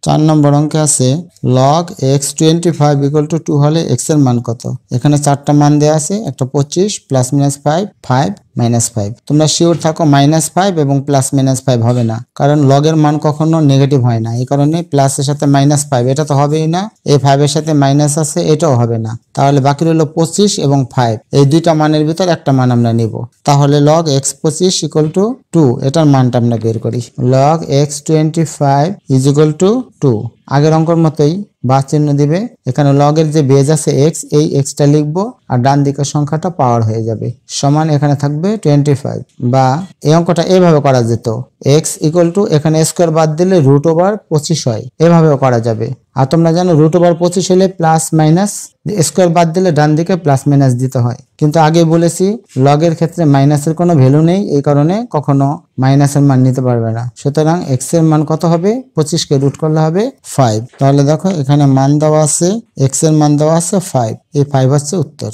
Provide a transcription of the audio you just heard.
4 নম্বর অঙ্কে আছে log x25 = 2 হলে x এর মান কত। এখানে 4টা মান দেয়া আছে, একটা 25 প্লাস মাইনাস 5 5 মাইনাস 5। তোমরা শিওর থাকো -5 এবং +-5 হবে না, কারণ log এর মান কখনো নেগেটিভ হয় না। এই কারণে প্লাসের সাথে -5 এটা তো হবেই না, এই 5 এর সাথে মাইনাস আছে এটাও হবে না। তাহলে বাকি রইল 25 এবং 5, এই দুইটা মানের ভিতর একটা মান আমরা নিব। তাহলে log x25 = 2, এটার মানটা আমরা বের করি। log x25 = 2। আগের অঙ্কের মতোই বা চিহ্ন দিবে, এখানে log এর যে বেজ আছে x, এই xটা লিখবো আর ডান দিকের সংখ্যাটা পাওয়ার হয়ে যাবে, সমান এখানে থাকবে 25। বা এই অঙ্কটা এভাবে করা যেত, x = এখানে স্কয়ার বাদ দিলে √25 হয়, এভাবেও করা যাবে। আর তোমরা জানো √25 হলে প্লাস মাইনাস স্কয়ার বাদ দিলে ডান দিকে প্লাস মাইনাস দিতে হয়, কিন্তু আগে বলেছি log এর ক্ষেত্রে মাইনাসের কোনো ভ্যালু নেই, এই কারণে কখনো মাইনাসের মান নিতে পারবে না। সুতরাং x এর মান কত হবে, 25 কে রুট করলে হবে 5। তাহলে দেখো এখানে মান দেওয়া আছে, x এর মান দেওয়া আছে 5, এই 5 হচ্ছে উত্তর।